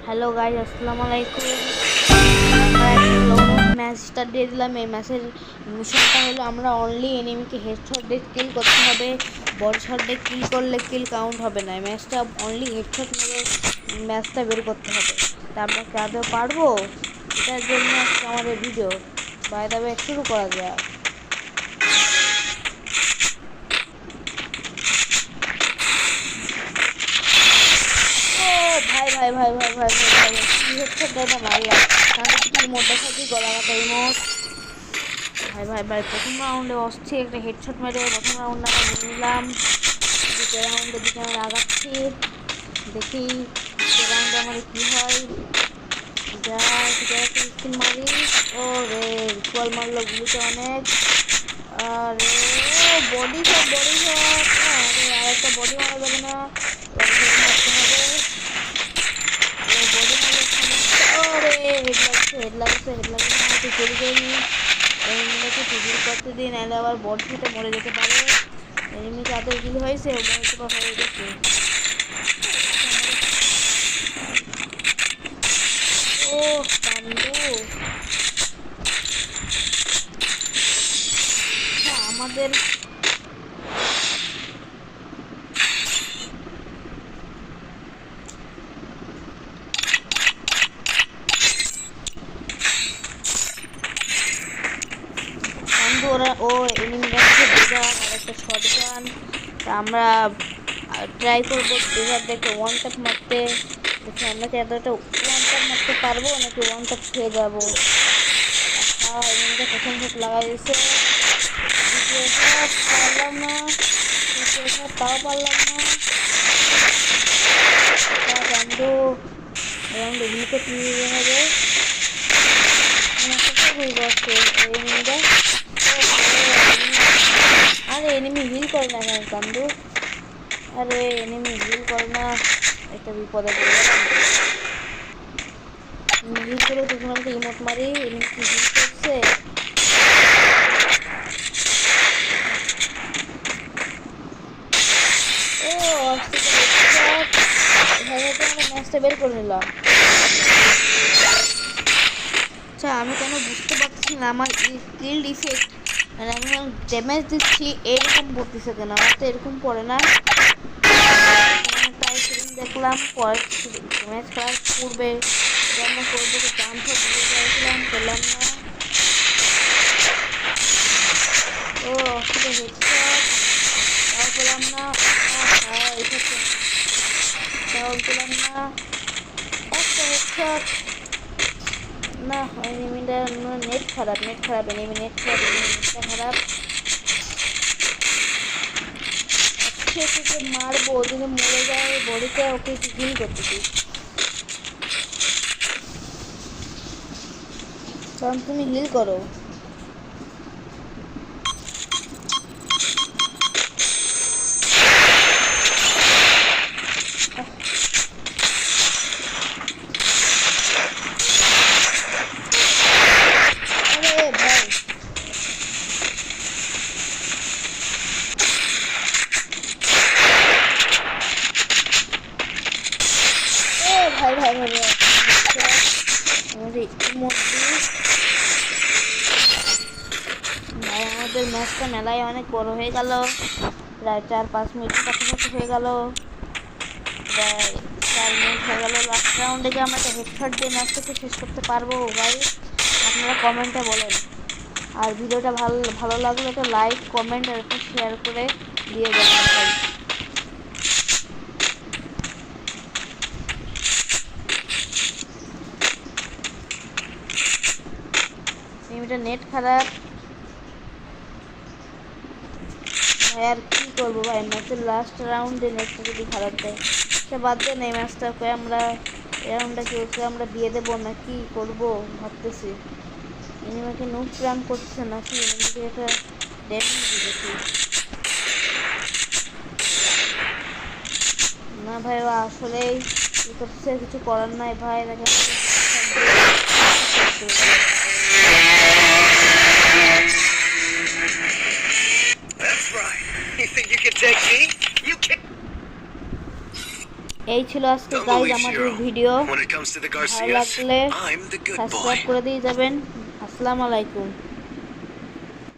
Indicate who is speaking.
Speaker 1: Hello guys, আসসালামু আলাইকুম। আমরা একটা লং ম্যাচ স্টার্ট দিয়ে দিলাম। এই ম্যাচের মিশনটা হলো আমরা অনলি এনিমিকে হেডশট দিয়ে কিল করতে হবে। বডি শট দিয়ে কিল করলে কিল কাউন্ট হবে না। এই ম্যাচটা অনলি হেডশট মেরে ম্যাচটা বের করতে হবে। তা আমরা কি আদৌ পারবো? এটার জন্য আজকে আমাদের ভিডিও। বাই দ্য ওয়ে, শুরু করা যাক। ভাই ভাই ভাই ভাই ভাই ভাই ভাই কি হেডশট দেওয়া মারলাম। তাহলে কি ইমোট দেখাচ্ছি, গলা কাটা ইমোট। ভাই ভাই ভাই প্রথম রাউন্ডে অস্থির একটা হেডশট মেরে প্রথম রাউন্ড আমরা নিয়ে নিলাম। দ্বিতীয় রাউন্ডের দিকে আমরা আগাচ্ছি, দেখি দ্বিতীয় রাউন্ডে আমাদের কী হয়। যাই স্কিন মারি। ও রে রিকোয়াল মারলো গুলিতে অনেক। আরে বডি শট বডি শট। আরে আর একটা বডি মারা যাবে না, মারতে হবে। ও বডি মারলে সমস্যা। ওরে হেড লাগছে আমাকে চলে যায়নি। এনিমিটাকে টিভির করতে দিন, নাহলে আবার বডি শটে মরে যেতে পারে। এনিমি তাদের কিল হয়েছে, হয়তো বা হয়ে গেছে। ও কান্দু, আমাদের কান্দু ওরা ও এনিমিটা ডেজার আর একটা শটগান। তা আমরা ট্রাই করবো ডেজার দেখে ওয়ান ট্যাপ মারতে। দেখি আমরা কি এতটা ওয়ান ট্যাপ মারতে পারবো নাকি ওয়ান ট্যাপ খেয়ে যাবো। এনিমিটা প্রথম শট লাগাই দিয়েছে, দ্বিতীয় শট পারলাম না, তৃতীয় শট তাও পারলাম না। কান্দু রাউন্ড এগুলিকে নিয়ে হবে। আরে এনিমি হিল করে না কেন কান্দু? আরে এনিমি হিল করে না, একটা বিপদে পড়ে গেলাম। হিল করে তখন আমাকে ইমোট মারি, এনিমি কি হিল করছে। ও এভাবে তো আমরা ম্যাচটা বের করে নিলাম। আচ্ছা, আমি কেন বুঝতে পারছি না আমার কিল ইফেক্ট মানে আমি ড্যামেজ দিচ্ছি এরকম পড়তেছে কেন? আমার তো এরকম পড়ে না। তাই সেদিন দেখলাম পরে ম্যাচ খেলার পূর্বে আমরা করবো জাম্প দিয়ে চাইছিলাম, করলাম না। ও হেডশট তাও পেলাম না, তাও পেলাম না। একটা হেডশট না, এনিমিটা নেট খারাপ এনিমি নেটটা খারাপ। ওকে মারবো, যদি মরে যায় বডিতে ওকে হিল করতেছি। কারণ তুমি হিল করো। ভাই ভাই ভাই আমাদের ম্যাচটা মেলায় অনেক বড় হয়ে গেল, প্রায় 4-5 মিনিট কাছাকাছি হয়ে গেল, প্রায় 4 মিনিট হয়ে গেল। লাস্ট রাউন্ডে গিয়ে আমরা একটা হেডশট দিয়ে ম্যাচটাকে শেষ করতে পারবো ভাই? আপনারা কমেন্টে বলেন। আর ভিডিওটা ভালো লাগলে একটা লাইক কমেন্ট আর একটা শেয়ার করে দিয়ে যাবেন ভাই। এমনিটা নেট খারাপ ভাই, আর কি করবো ভাই? ম্যাচের লাস্ট রাউন্ডে নেটটা যদি খারাপ দেয় সে বাদ দেন। এই ম্যাচটাকে আমরা এই রাউন্ডটাকে ওকে আমরা দিয়ে দেবো না কি করবো ভাবতেছি। এনিমাকে নুক প্রাণ করছে নাকি এনিমিকে একটা ড্যামেজ দিয়েছি না ভাই। ও আসলেই কি করছে, কিছু করার নাই ভাই। দেখে
Speaker 2: That's right. You think you can take me? You can't.
Speaker 1: এই ছিল আজকে গাইজ আমাদের ভিডিও। ভালো লাগলে সাবস্ক্রাইব করে দিয়ে যাবেন। আসসালামু আলাইকুম।